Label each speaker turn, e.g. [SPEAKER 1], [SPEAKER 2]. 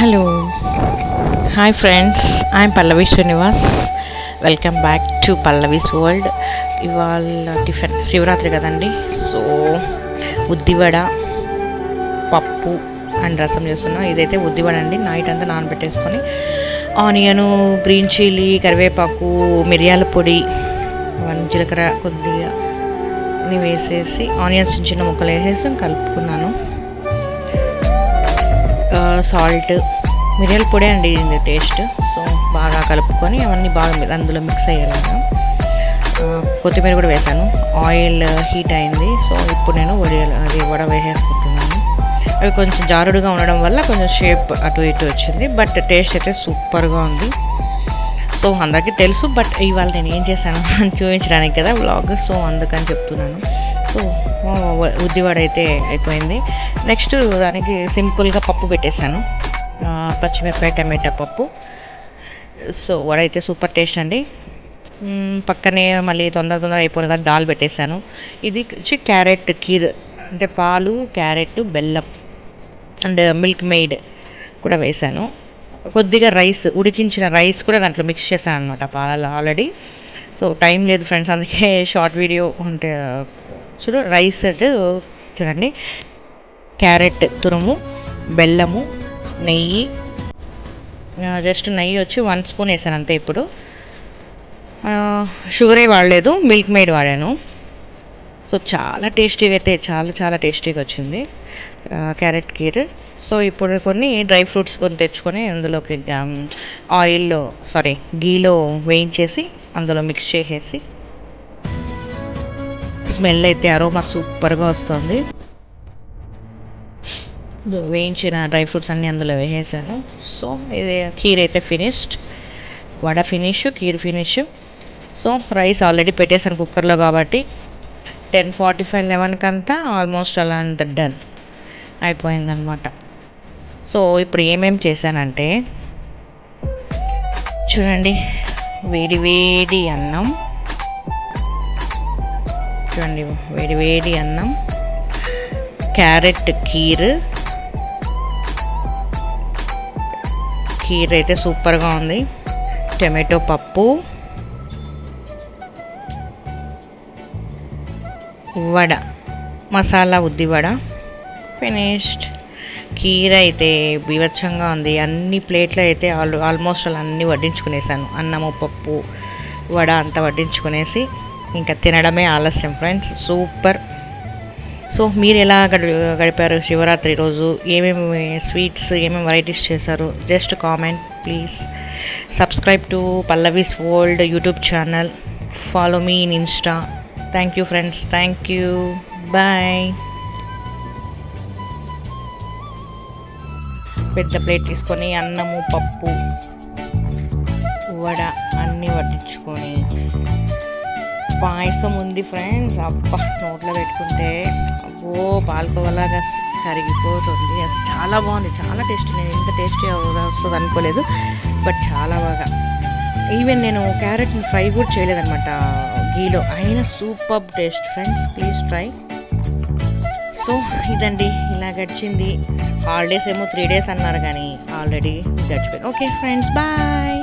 [SPEAKER 1] Hello hi friends, I'm Pallavi Srinivas. Welcome back to Pallavi's world. ఇవాళ tiffin Shivaratri కదండి, so ఉద్దివడ, పప్పు and రసం చేస్తున్నాం. ఇదైతే ఉద్దివడ అండి. నైట్ అంతా నానబెట్టేసుకొని ఆనియను, గ్రీన్ చిల్లీ, కరివేపాకు, మిరియాల పొడి, జీలకర్ర కొద్దిగా అన్నీ వేసేసి ఆనియన్స్ చిన్న చిన్న ముక్కలు వేసేసి కలుపుకున్నాను. సాల్ట్, మిరియాల పొడి అండి ఇది టేస్ట్. సో బాగా కలుపుకొని అవన్నీ బాగా అందులో మిక్స్ అయ్యేలాగా కొత్తిమీర కూడా వేసాను. ఆయిల్ హీట్ అయింది. సో ఇప్పుడు నేను వడ వేసేసుకుంటున్నాను. అవి కొంచెం జారుడుగా ఉండడం వల్ల కొంచెం షేప్ అటు ఇటు వచ్చింది, బట్ టేస్ట్ అయితే సూపర్గా ఉంది. సో అందరికీ తెలుసు, బట్ ఇవాళ నేను ఏం చేశాను చూపించడానికి కదా వ్లాగ్, సో అందుకని చెప్తున్నాను. సో ఉద్దివడ అయితే అయిపోయింది. నెక్స్ట్ దానికి సింపుల్గా పప్పు పెట్టేశాను, పచ్చిమిరపకాయ టమాటా పప్పు. సో వడ అయితే సూపర్ టేస్ట్ అండి. పక్కనే మళ్ళీ తొందర అయిపోయిన కదా దాల్ పెట్టేశాను. ఇది వచ్చి క్యారెట్ కీర్, అంటే పాలు, క్యారెట్, బెల్లం అండ్ మిల్క్ మెయిడ్ కూడా వేసాను. కొద్దిగా రైస్, ఉడికించిన రైస్ కూడా దాంట్లో మిక్స్ చేశాను అనమాట పాలు ఆల్రెడీ. సో టైం లేదు ఫ్రెండ్స్, అందుకే షార్ట్ వీడియో ఉంటే రైస్ అయితే చూడండి. క్యారెట్ తురుము, బెల్లము, నెయ్యి, జస్ట్ నెయ్యి వచ్చి 1 స్పూన్ వేసాను అంతే. ఇప్పుడు షుగరే వాడలేదు, మిల్క్ మేడ్ వాడాను. సో చాలా టేస్టీగా అయితే చాలా టేస్టీగా వచ్చింది క్యారెట్ కీర్. సో ఇప్పుడు కొన్ని డ్రై ఫ్రూట్స్ తెచ్చుకొని అందులోకి గీలో వేయించేసి అందులో మిక్స్ చేసేసి, స్మెల్ అయితే అరోమా సూపర్గా వస్తుంది. వేయించిన డ్రై ఫ్రూట్స్ అన్నీ అందులో వేసేసాను. సో ఇది కీర్ అయితే finished, vada finish, kheer finish. So rice already పెట్టేసాను కుక్కర్లో కాబట్టి 10:45, 11 కంతా ఆల్మోస్ట్ అలా అంత డన్ అయిపోయిందనమాట. సో ఇప్పుడు ఏమేమి చేశానంటే చూడండి, వేడి అన్నం చూడండి, వేడి అన్నం, క్యారెట్ కీర్ అయితే సూపర్గా ఉంది. టమాటో పప్పు, వడ, మసాలా ఉద్దివడ ఫినిష్డ్. కీర అయితే బీభత్సంగా ఉంది. అన్ని ప్లేట్లు అయితే ఆల్మోస్ట్ అలా అన్నీ వడ్డించుకునేసాను. అన్నము, పప్పు, వడ అంతా వడ్డించుకునేసి ఇంకా తినడమే ఆలస్యం ఫ్రెండ్స్. సూపర్. సో మీరు ఎలా గడిపారు శివరాత్రి రోజు? ఏమేమి స్వీట్స్, ఏమేమి వెరైటీస్ చేశారు? Just comment please. Subscribe to Pallavi's world YouTube channel. Follow me in insta. Thank you friends, thank you, bye. పెద్ద ప్లేట్ తీసుకొని అన్నము, పప్పు, వడ అన్నీ వడ్డించుకొని, పాయసం ఉంది ఫ్రెండ్స్. అబ్బా, నోట్లో పెట్టుకుంటే అబ్బో పాలకోవలాగా కరిగిపోతుంది. అది చాలా బాగుంది, చాలా టేస్టీ. నేను ఇంత టేస్టీ వస్తుంది అనుకోలేదు, బట్ చాలా బాగా. ఈవెన్ నేను క్యారెట్ ఫ్రై కూడా చేయలేదన్నమాట గీలో, అయినా super taste friends. Please try. So ఇదండి, ఇలా గడిచింది. హాలిడేస్ ఏమో 3 days అన్నారు, కానీ ఆల్రెడీ గడిచిపోయింది. Okay friends, bye.